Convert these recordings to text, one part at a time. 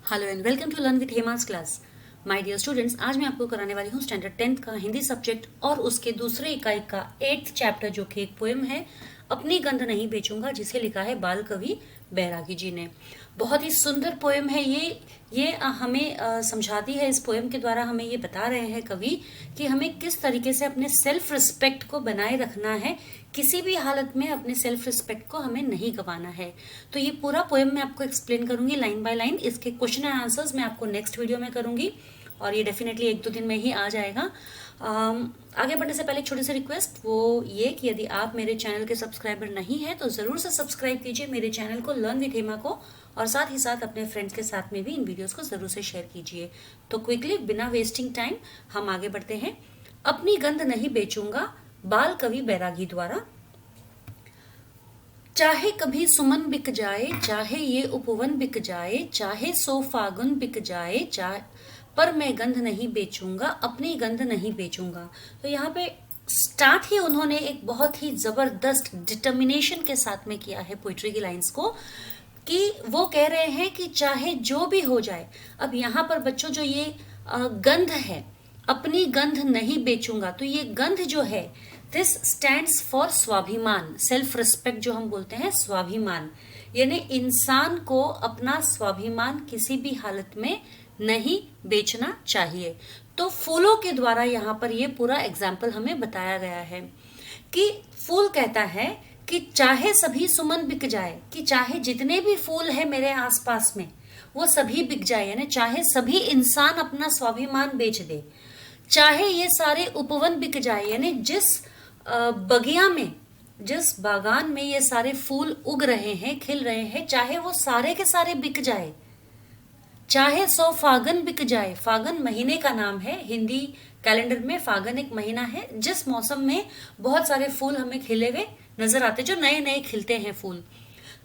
Hello and welcome to learn with Hema's class. My dear students, आज मैं आपको कराने वाली हूँ स्टैंडर्ड 10th का हिंदी सब्जेक्ट और उसके दूसरे इकाई का 8th चैप्टर, जो कि एक पोएम है अपनी गंध नहीं बेचूंगा, जिसे लिखा है बाल कवि बैरागी जी ने। बहुत ही सुंदर पोएम है ये हमें समझाती है। इस पोएम के द्वारा हमें ये बता रहे हैं कवि कि हमें किस तरीके से अपने सेल्फ रिस्पेक्ट को बनाए रखना है। किसी भी हालत में अपने सेल्फ रिस्पेक्ट को हमें नहीं गंवाना है। तो ये पूरा पोएम मैं आपको एक्सप्लेन करूंगी लाइन बाय लाइन। इसके क्वेश्चन एंड आंसर्स मैं आपको नेक्स्ट वीडियो में करूंगी और ये डेफिनेटली 1-2 दिन में ही आ जाएगा। आगे बढ़ने से पहले एक छोटी सी रिक्वेस्ट, वो ये कि यदि आप मेरे चैनल के सब्सक्राइबर नहीं हैं तो ज़रूर से सब्सक्राइब कीजिए मेरे चैनल को लर्न विद हेमा को, और साथ ही साथ अपने फ्रेंड्स के साथ में भी इन वीडियोस को ज़रूर से शेयर कीजिए। तो क्विकली, बिना वेस्टिंग टाइम, हम आगे बढ़ते हैं। अपनी गंध नहीं बेचूंगा, बाल कवि बैरागी द्वारा। चाहे कभी सुमन बिक जाए, चाहे ये उपवन बिक जाए, चाहे सो फागुन बिक जाए, चाहे पर मैं गंध नहीं बेचूंगा, अपनी गंध नहीं बेचूंगा। तो यहाँ पे स्टार्ट ही उन्होंने एक बहुत ही जबरदस्त डिटर्मिनेशन के साथ में किया है पोइट्री की लाइंस को, कि वो कह रहे हैं कि चाहे जो भी हो जाए। अब यहाँ पर बच्चों, जो ये गंध है, अपनी गंध नहीं बेचूंगा, तो ये गंध जो है, दिस स्टैंड्स फॉर स्वाभिमान, सेल्फ रिस्पेक्ट जो हम बोलते हैं, स्वाभिमान। यानी इंसान को अपना स्वाभिमान किसी भी हालत में नहीं बेचना चाहिए। तो फूलों के द्वारा यहाँ पर ये पूरा एग्जाम्पल हमें बताया गया है कि फूल कहता है कि चाहे सभी सुमन बिक जाए, कि चाहे जितने भी फूल है मेरे आसपास में वो सभी बिक जाए, यानी चाहे सभी इंसान अपना स्वाभिमान बेच दे, चाहे ये सारे उपवन बिक जाए, यानी जिस बगिया में, जिस बागान में ये सारे फूल उग रहे हैं, खिल रहे हैं, चाहे वो सारे के सारे बिक जाए, चाहे 100 फागन बिक जाए। फागन महीने का नाम है, हिंदी कैलेंडर में फागन एक महीना है जिस मौसम में बहुत सारे फूल हमें खिले हुए नजर आते, जो नए नए खिलते हैं फूल।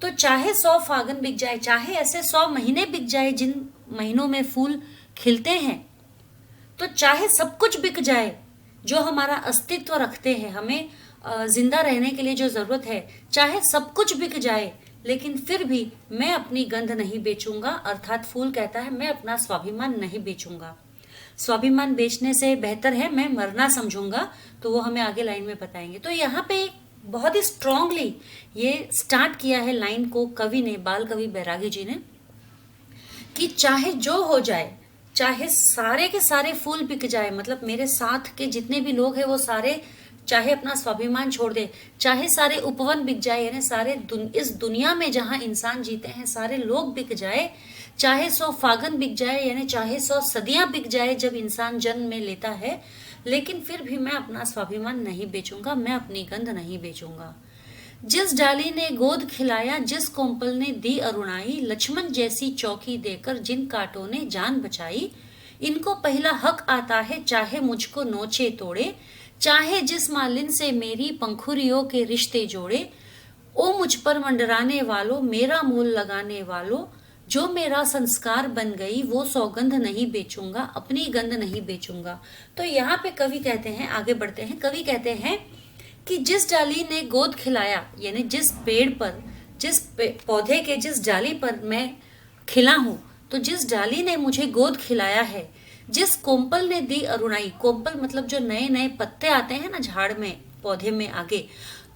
तो चाहे 100 फागन बिक जाए, चाहे ऐसे 100 महीने बिक जाए जिन महीनों में फूल खिलते हैं, तो चाहे सब कुछ बिक जाए जो हमारा अस्तित्व रखते हैं, हमें जिंदा रहने के लिए जो जरूरत है, चाहे सब कुछ बिक जाए, लेकिन फिर भी मैं अपनी गंध नहीं बेचूंगा। अर्थात फूल कहता है मैं अपना स्वाभिमान नहीं बेचूंगा। स्वाभिमान बेचने से बेहतर है मैं मरना समझूंगा। तो वो हमें आगे लाइन में बताएंगे। तो यहाँ पे बहुत ही स्ट्रांगली ये स्टार्ट किया है लाइन को कवि ने, बाल कवि बैरागी जी ने, कि चाहे जो हो जाए, चाहे सारे के सारे फूल बिक जाए, मतलब मेरे साथ के जितने भी लोग हैं वो सारे चाहे अपना स्वाभिमान छोड़ दे, चाहे सारे उपवन बिक जाए, यानी सारे इस दुनिया में जहां इंसान जीते हैं सारे लोग बिक जाए, चाहे 100 फागन बिक जाए, यानी चाहे 100 सदियां बिक जाए जब इंसान जन्म में लेता है, लेकिन फिर भी मैं अपना स्वाभिमान नहीं बेचूंगा, मैं अपनी गंध नहीं बेचूंगा। जिस डाली ने गोद खिलाया, जिस कोंपल ने दी अरुणाई, लक्ष्मण जैसी चौकी देकर जिन कांटों ने जान बचाई, इनको पहला हक आता है चाहे मुझको नोचे तोड़े, चाहे जिस मालिन से मेरी पंखुरियों के रिश्ते जोड़े, ओ मुझ पर मंडराने वालों, मेरा मोल लगाने वालों, जो मेरा संस्कार बन गई वो सौगंध नहीं बेचूंगा, अपनी गंध नहीं बेचूंगा। तो यहाँ पे कवि कहते हैं, आगे बढ़ते हैं, कवि कहते हैं कि जिस डाली ने गोद खिलाया, यानी जिस पेड़ पर, जिस पौधे के जिस डाली पर मैं खिला हूं, तो जिस डाली ने मुझे गोद खिलाया है, जिस कोंपल ने दी अरुणाई, कोंपल मतलब जो नए नए पत्ते आते हैं ना झाड़ में, पौधे में आगे,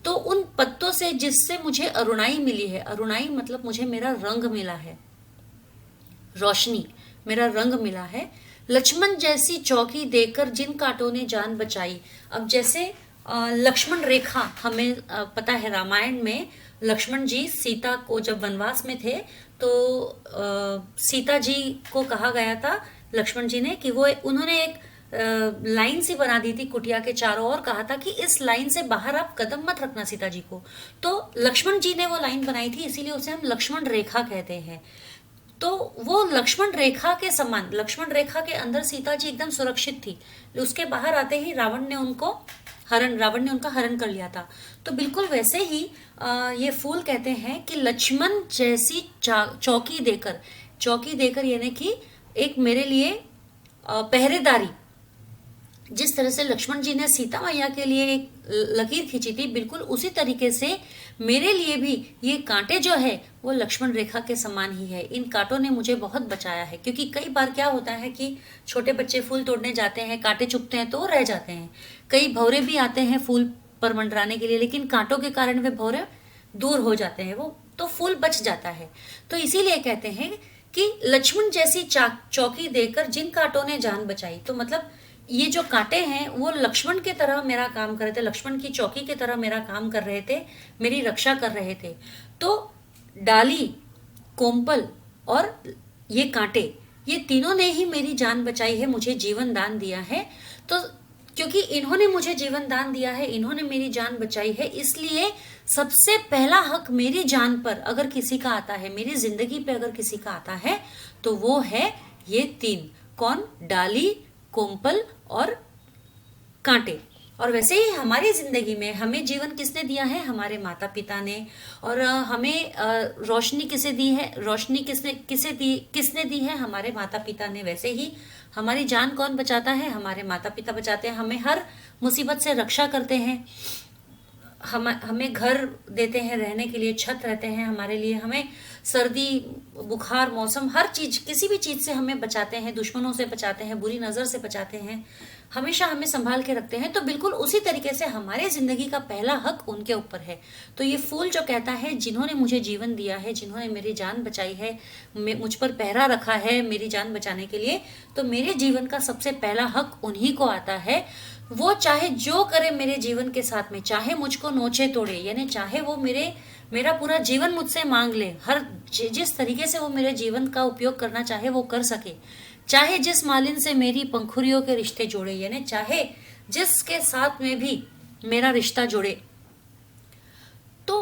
तो उन पत्तों से जिससे मुझे अरुणाई मिली है, अरुणाई मतलब मुझे मेरा रंग मिला है, रोशनी, मेरा रंग मिला है, लक्ष्मण जैसी चौकी देकर जिन कांटों ने जान बचाई। अब जैसे लक्ष्मण रेखा, हमें पता है रामायण में लक्ष्मण जी सीता को जब वनवास में थे तो सीता जी को कहा गया था लक्ष्मण जी ने कि वो उन्होंने एक लाइन सी बना दी थी कुटिया के चारों ओर, कहा था कि इस लाइन से बाहर आप कदम मत रखना सीता जी को। तो लक्ष्मण जी ने वो लाइन बनाई थी, इसीलिए उसे हम लक्ष्मण रेखा कहते हैं। तो वो लक्ष्मण रेखा के समान, लक्ष्मण रेखा के अंदर सीता जी एकदम सुरक्षित थी, उसके बाहर आते ही रावण ने उनका हरण कर लिया था। तो बिल्कुल वैसे ही ये फूल कहते हैं कि लक्ष्मण जैसी चौकी देकर यानी कि एक मेरे लिए पहरेदारी, जिस तरह से लक्ष्मण जी ने सीता मैया के लिए एक लकीर खींची थी, बिल्कुल उसी तरीके से मेरे लिए भी ये कांटे जो है वो लक्ष्मण रेखा के समान ही है। इन कांटों ने मुझे बहुत बचाया है, क्योंकि कई बार क्या होता है कि छोटे बच्चे फूल तोड़ने जाते हैं, कांटे चुभते हैं तो वो रह जाते हैं। कई भौरे भी आते हैं फूल पर मंडराने के लिए, लेकिन कांटों के कारण वे भौरे दूर हो जाते हैं, वो तो फूल बच जाता है। तो इसीलिए कहते हैं कि लक्ष्मण जैसी चौकी देकर जिन कांटों ने जान बचाई। तो मतलब ये जो कांटे हैं वो लक्ष्मण की तरह मेरा काम कर रहे थे, लक्ष्मण की चौकी की तरह मेरा काम कर रहे थे, मेरी रक्षा कर रहे थे। तो डाली, कोम्पल और ये कांटे, ये तीनों ने ही मेरी जान बचाई है, मुझे जीवन दान दिया है। तो क्योंकि इन्होंने मुझे जीवन दान दिया है, इन्होंने मेरी जान बचाई है, इसलिए सबसे पहला हक मेरी जान पर अगर किसी का आता है, मेरी जिंदगी पे अगर किसी का आता है, तो वो है ये तीन। कौन? डाली, कोम्पल और कांटे। और वैसे ही हमारी जिंदगी में हमें जीवन किसने दिया है? हमारे माता पिता ने। और हमें रोशनी किसे दी है? रोशनी किसने दी है? हमारे माता पिता ने। वैसे ही हमारी जान कौन बचाता है? हमारे माता पिता बचाते हैं, हमें हर मुसीबत से रक्षा करते हैं, हमें घर देते हैं रहने के लिए, छत रहते हैं हमारे लिए, हमें सर्दी बुखार मौसम हर चीज, किसी भी चीज से हमें बचाते हैं, दुश्मनों से बचाते हैं, बुरी नजर से बचाते हैं, हमेशा हमें संभाल के रखते हैं। तो बिल्कुल उसी तरीके से हमारे जिंदगी का पहला हक उनके ऊपर है। तो ये फूल जो कहता है, जिन्होंने मुझे जीवन दिया है, जिन्होंने मेरी जान बचाई है, मुझ पर पहरा रखा है मेरी जान बचाने के लिए, तो मेरे जीवन का सबसे पहला हक उन्हीं को आता है। वो चाहे जो करे मेरे जीवन के साथ में, चाहे मुझको नोचे तोड़े, यानी चाहे वो मेरा पूरा जीवन मुझसे मांग ले, हर जिस तरीके से वो मेरे जीवन का उपयोग करना चाहे वो कर सके, चाहे जिस मालिन से मेरी पंखुड़ियों के रिश्ते जोड़े, यानी चाहे जिसके साथ में भी मेरा रिश्ता जोड़े। तो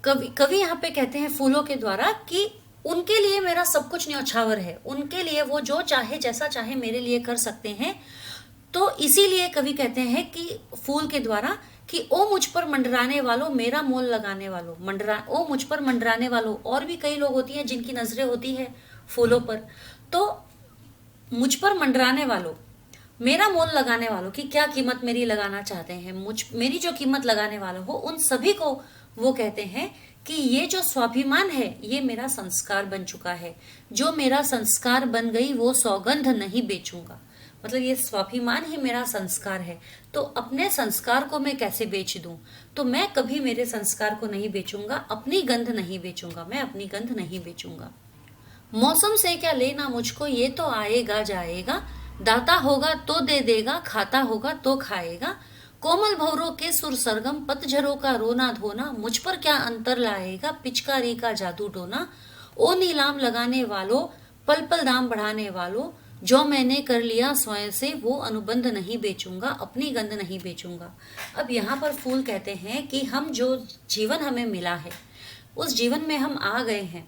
कवि यहाँ पे कहते हैं फूलों के द्वारा कि उनके लिए मेरा सब कुछ न्यौछावर है, उनके लिए वो जो चाहे जैसा चाहे मेरे लिए कर सकते हैं। तो इसीलिए कवि कहते हैं कि फूल के द्वारा कि ओ मुझ पर मंडराने वालों, मेरा मोल लगाने वालों, ओ मुझ पर मंडराने वालों। और भी कई लोग होती हैं जिनकी नजरें होती है फूलों पर, तो मुझ पर मंडराने वालों, मेरा मोल लगाने वालों की क्या कीमत मेरी लगाना चाहते हैं, मेरी जो कीमत लगाने वाला हो, उन सभी को वो कहते हैं कि ये जो स्वाभिमान है ये मेरा संस्कार बन चुका है, जो मेरा संस्कार बन गई वो सौगंध नहीं बेचूंगा। मतलब ये स्वाभिमान ही मेरा संस्कार है, तो अपने संस्कार को मैं कैसे बेच दूं? तो मैं कभी मेरे संस्कार को नहीं बेचूंगा, अपनी गंध नहीं बेचूंगा, मैं अपनी गंध नहीं बेचूंगा। मौसम से क्या लेना मुझको, ये तो आएगा जाएगा, दाता होगा तो दे देगा, खाता होगा तो खाएगा। कोमल भौरों के सुर सरगम, पतझरों का रोना धोना, मुझ पर क्या अंतर लाएगा, पिचकारी का जादू टोना। ओ नीलाम लगाने वालों, पल पल दाम बढ़ाने वालों, जो मैंने कर लिया स्वयं से वो अनुबंध नहीं बेचूंगा, अपनी गंध नहीं बेचूंगा। अब यहाँ पर फूल कहते हैं कि हम जो जीवन हमें मिला है, उस जीवन में हम आ गए हैं,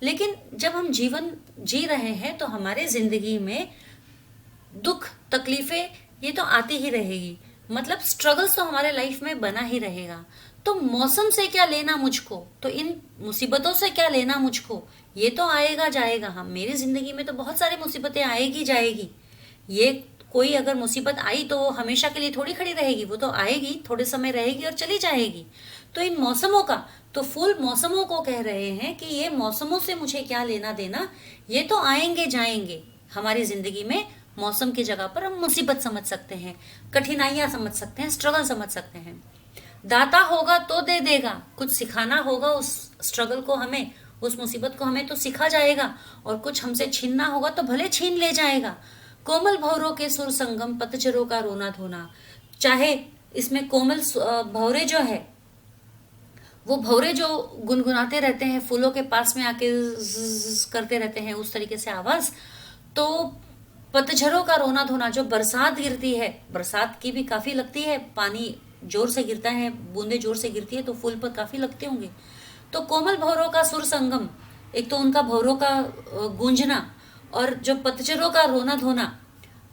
लेकिन जब हम जीवन जी रहे हैं तो हमारे जिंदगी में दुख तकलीफें ये तो आती ही रहेगी, मतलब स्ट्रगल्स तो हमारे लाइफ में बना ही रहेगा। तो मौसम से क्या लेना मुझको, तो इन मुसीबतों से क्या लेना मुझको, ये तो आएगा जाएगा। हम मेरी जिंदगी में तो बहुत सारी मुसीबतें आएगी जाएगी, ये कोई अगर मुसीबत आई तो वो हमेशा के लिए थोड़ी खड़ी रहेगी, वो तो आएगी, थोड़े समय रहेगी और चली जाएगी। तो इन मौसमों का, तो फूल मौसमों को कह रहे हैं कि ये मौसमों से मुझे क्या लेना देना, ये तो आएंगे जाएंगे। हमारी जिंदगी में मौसम की जगह पर हम मुसीबत समझ सकते हैं, कठिनाइयां समझ सकते हैं, स्ट्रगल समझ सकते हैं। दाता होगा तो दे देगा, कुछ सिखाना होगा उस स्ट्रगल को हमें, उस मुसीबत को हमें तो सिखा जाएगा, और कुछ हमसे छीनना होगा तो भले छीन ले जाएगा। कोमल भौरों के सुर संगम, पतझरों का रोना धोना, चाहे इसमें कोमल भौरे जो है, वो भौरे जो गुनगुनाते रहते हैं फूलों के पास में आके करते रहते हैं उस तरीके से आवाज, तो पतझरों का रोना धोना, जो बरसात गिरती है, बरसात की भी काफी लगती है, पानी जोर से गिरता है, बूंदे जोर से गिरती है तो फूल पर काफी लगते होंगे। तो कोमल भौरों का सुर संगम, एक तो उनका भौरों का गूंजना, और जो पतझरों का रोना धोना,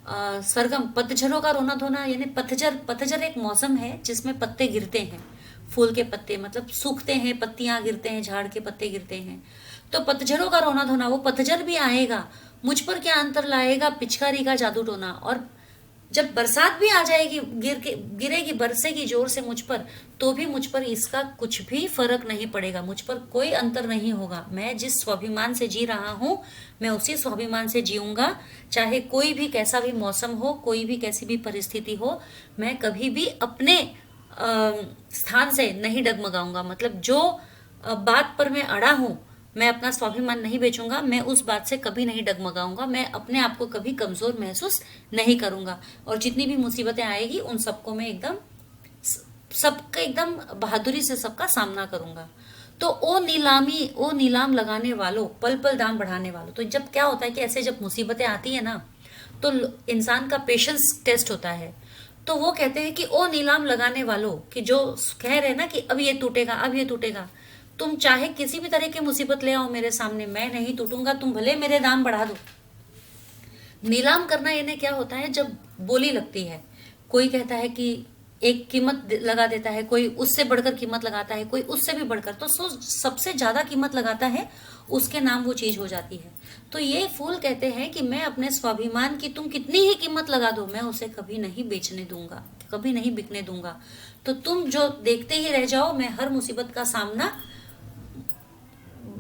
सरगम, पतझरों का रोना धोना यानी पतझर एक मौसम है जिसमें पत्ते गिरते हैं, फूल के पत्ते मतलब सूखते हैं, पत्तियां गिरते हैं, झाड़ के पत्ते गिरते हैं। तो पतझरों का रोना धोना, वो पतझर भी आएगा, मुझ पर क्या अंतर लाएगा, पिचकारी का जादू टोना। और जब बरसात भी आ जाएगी, गिरेगी, बरसेगी जोर से मुझ पर, तो भी मुझ पर इसका कुछ भी फर्क नहीं पड़ेगा, मुझ पर कोई अंतर नहीं होगा। मैं जिस स्वाभिमान से जी रहा हूं, मैं उसी स्वाभिमान से जीऊंगा, चाहे कोई भी कैसा भी मौसम हो, कोई भी कैसी भी परिस्थिति हो, मैं कभी भी अपने स्थान से नहीं डगमगाऊंगा। मतलब जो बात पर मैं अड़ा हूं, मैं अपना स्वाभिमान नहीं बेचूंगा, मैं उस बात से कभी नहीं डगमगाऊंगा, मैं अपने आप को कभी कमजोर महसूस नहीं करूंगा, और जितनी भी मुसीबतें आएगी उन सबको मैं एकदम, सबका एकदम बहादुरी से सबका सामना करूंगा। तो ओ नीलाम लगाने वालों, पल पल दाम बढ़ाने वालों। तो जब क्या होता है कि ऐसे जब मुसीबतें आती है ना, तो इंसान का पेशेंस टेस्ट होता है। तो वो कहते हैं कि ओ नीलाम लगाने वालों, कि जो कह रहे हैं ना कि अब ये टूटेगा, अब ये टूटेगा, तुम चाहे किसी भी तरह की मुसीबत ले आओ मेरे सामने, मैं नहीं टूटूंगा, तुम भले मेरे दाम बढ़ा दो। नीलाम करना यानी क्या होता है, जब बोली लगती है, कोई कहता है कि एक कीमत लगा देता है, कोई उससे बढ़कर कीमत लगाता है, कोई उससे भी बढ़कर, तो सबसे ज्यादा कीमत लगाता है, उसके नाम वो चीज हो जाती है। तो ये फूल कहते हैं कि मैं अपने स्वाभिमान की तुम कितनी ही कीमत लगा दो, मैं उसे कभी नहीं बेचने दूंगा, कभी नहीं बिकने दूंगा। तो तुम जो देखते ही रह जाओ, मैं हर मुसीबत का सामना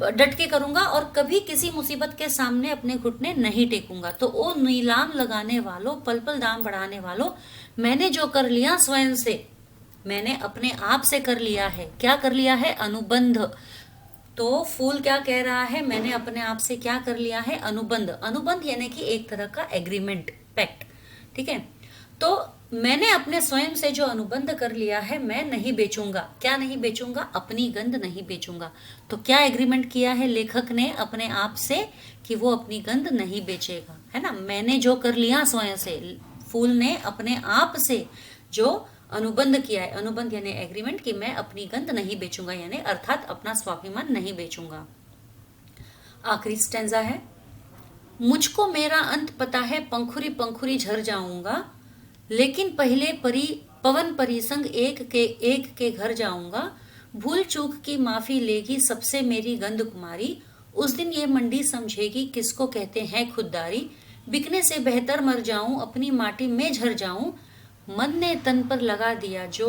डट के करूंगा, और कभी किसी मुसीबत के सामने अपने घुटने नहीं टेकूंगा। तो ओ नीलाम लगाने वालों, पल पल दाम बढ़ाने वालों, मैंने जो कर लिया स्वयं से, मैंने अपने आप से कर लिया है। क्या कर लिया है? अनुबंध। तो फूल क्या कह रहा है? मैंने अपने आप से क्या कर लिया है? अनुबंध। अनुबंध यानी कि एक तरह का एग्रीमेंट, पैक्ट, ठीक है। तो मैंने अपने स्वयं से जो अनुबंध कर लिया है, मैं नहीं बेचूंगा। क्या नहीं बेचूंगा? अपनी गंध नहीं बेचूंगा। तो क्या एग्रीमेंट किया है लेखक ने अपने आप से? कि वो अपनी गंध नहीं बेचेगा, है ना। मैंने जो कर लिया स्वयं से, फूल ने अपने आप से जो अनुबंध किया है, अनुबंध यानी एग्रीमेंट, कि मैं अपनी गंध नहीं बेचूंगा, यानी अर्थात अपना स्वाभिमान नहीं बेचूंगा। आखिरी स्टेंजा है, मुझको मेरा अंत पता है, पंखुरी पंखुरी झर जाऊंगा, लेकिन पहले पवन परी संग एक के घर जाऊंगा, भूल चूक की माफी लेगी सबसे मेरी गंध कुमारी, उस दिन ये मंडी समझेगी किसको कहते हैं खुददारी, बिकने से बेहतर मर जाऊं, अपनी माटी में झर जाऊं, मन ने तन पर लगा दिया जो,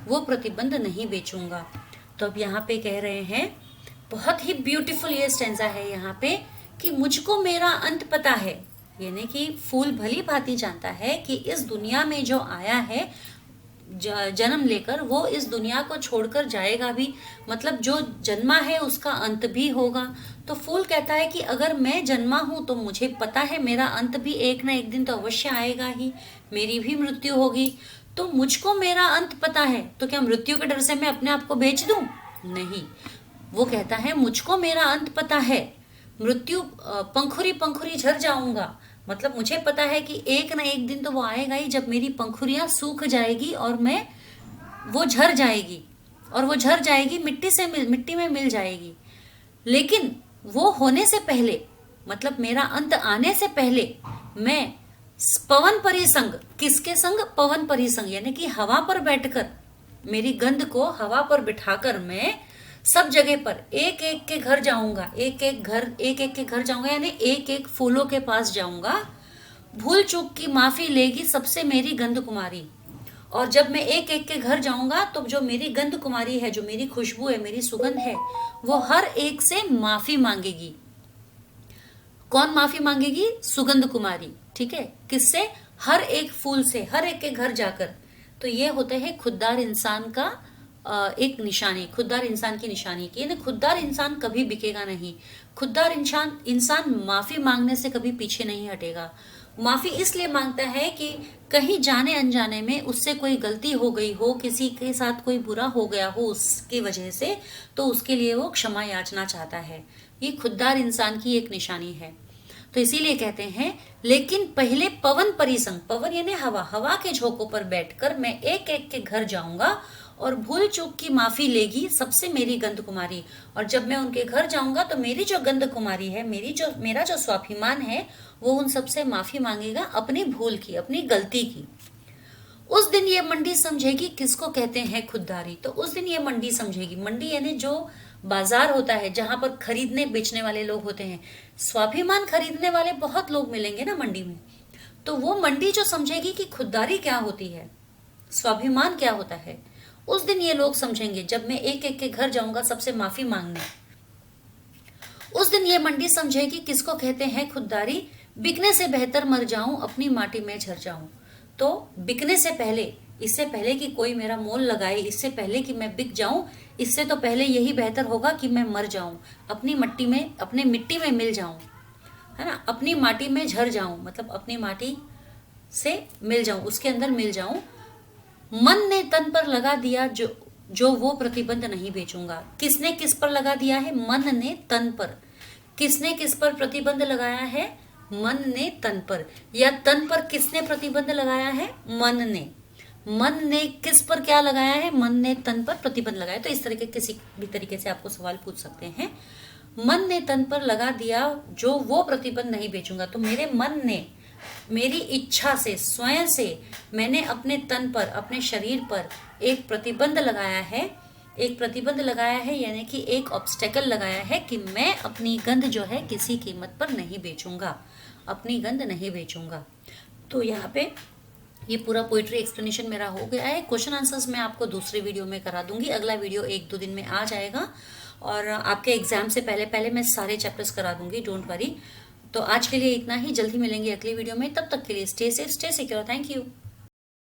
वो प्रतिबंध नहीं बेचूंगा। तो अब यहाँ पे कह रहे हैं, बहुत ही ब्यूटीफुल ये स्टेंजा है यहाँ पे, कि मुझको मेरा अंत पता है, यानी कि फूल भली भांति जानता है कि इस दुनिया में जो आया है जन्म लेकर, वो इस दुनिया को छोड़कर जाएगा भी, मतलब जो जन्मा है उसका अंत भी होगा। तो फूल कहता है कि अगर मैं जन्मा हूं तो मुझे पता है मेरा अंत भी एक ना एक दिन तो अवश्य आएगा ही, मेरी भी मृत्यु होगी। तो मुझको मेरा अंत पता है, तो क्या मृत्यु के डर से मैं अपने आप को बेच दूं? नहीं। वो कहता है मुझको मेरा अंत पता है, मृत्यु पंखुरी पंखुरी झर जाऊंगा, मतलब मुझे पता है कि एक ना एक दिन तो वो आएगा ही जब मेरी पंखुरियां सूख जाएगी और मैं, वो झर जाएगी, और वो झर जाएगी, मिट्टी में मिल जाएगी। लेकिन वो होने से पहले, मतलब मेरा अंत आने से पहले, मैं पवन परी संग, किसके संग? पवन परी संग, यानी कि हवा पर बैठकर, मेरी गंध को हवा पर बिठाकर मैं सब जगह पर एक एक के घर जाऊंगा, एक एक के घर जाऊंगा, यानी एक एक फूलों के पास जाऊंगा, भूल चूक की माफी लेगी सबसे मेरी गंध कुमारी। और जब मैं एक एक के घर जाऊंगा तो जो मेरी गंध कुमारी है, जो मेरी खुशबू है, मेरी सुगंध है, वो हर एक से माफी मांगेगी। कौन माफी मांगेगी? सुगंध कुमारी, ठीक है। किससे? हर एक फूल से, हर एक के घर जाकर। तो ये होते हैं खुददार इंसान का एक निशानी, खुददार इंसान की निशानी की, यानी खुददार इंसान कभी बिकेगा नहीं। खुददार इंसान माफी मांगने से कभी पीछे नहीं हटेगा। माफी इसलिए मांगता है कि कहीं जाने अनजाने में उससे कोई गलती हो गई हो, किसी के साथ कोई बुरा हो गया हो उसकी वजह से, तो उसके लिए वो क्षमा याचना चाहता है। ये खुददार इंसान की एक निशानी है। तो इसीलिए कहते हैं, लेकिन पहले पवन परिसंग, पवन यानी हवा, हवा के झोंकों पर बैठकर मैं एक एक के घर जाऊंगा और भूल चूक की माफी लेगी सबसे मेरी गंध कुमारी। और जब मैं उनके घर जाऊंगा तो मेरी जो गंध कुमारी है, मेरा जो स्वाभिमान है, वो उन सबसे माफी मांगेगा अपनी भूल की, अपनी गलती की। उस दिन ये मंडी समझेगी किसको कहते हैं खुददारी। तो उस दिन ये मंडी समझेगी, मंडी यानी जो बाजार होता है जहां पर खरीदने बेचने वाले लोग होते हैं। स्वाभिमान खरीदने वाले बहुत लोग मिलेंगे ना मंडी में, तो वो मंडी जो समझेगी कि खुददारी क्या होती है, स्वाभिमान क्या होता है, उस दिन ये लोग समझेंगे जब मैं एक एक के घर जाऊंगा सबसे माफी मांगने, उस दिन ये मंडी समझेगी किसको कहते हैं खुददारी। बिकने से बेहतर मर जाऊं, अपनी माटी में झर जाऊं। तो बिकने से पहले, इससे पहले कि कोई मेरा मोल लगाए, इससे पहले कि मैं बिक जाऊं, इससे तो पहले यही बेहतर होगा कि मैं मर जाऊं, अपनी मट्टी में, अपने मिट्टी में मिल जाऊं, है ना, अपनी माटी में झर जाऊं, मतलब अपनी माटी से मिल जाऊं, उसके अंदर मिल जाऊं। मन ने तन पर लगा दिया जो वो प्रतिबंध नहीं बेचूंगा। किसने किस पर लगा दिया है? मन ने तन पर। किसने किस पर प्रतिबंध लगाया है? मन ने तन पर। या तन पर किसने प्रतिबंध लगाया है? मन ने। मन ने किस पर क्या लगाया है? मन ने तन पर प्रतिबंध लगाया। तो इस तरह के किसी भी तरीके से आपको सवाल पूछ सकते हैं। मन ने तन पर लगा दिया जो वो प्रतिबंध नहीं बेचूंगा। तो मेरे मन ने, मेरी इच्छा से, स्वयं से मैंने अपने तन पर, अपने शरीर पर एक प्रतिबंध लगाया है, एक प्रतिबंध लगाया है, यानी कि एक ऑब्स्टेकल लगाया है कि मैं अपनी गंध जो है किसी कीमत पर नहीं बेचूंगा, अपनी गंध नहीं बेचूंगा। तो यहाँ पे ये पूरा पोइट्री एक्सप्लेनेशन मेरा हो गया है। क्वेश्चन आंसर्स मैं आपको दूसरे वीडियो में करा दूंगी। अगला वीडियो 1-2 दिन में आ जाएगा और आपके एग्जाम से पहले पहले मैं सारे चैप्टर्स करा दूंगी, डोंट वरी। तो आज के लिए इतना ही, जल्दी मिलेंगे अगली वीडियो में। तब तक के लिए stay safe, stay secure. Thank you.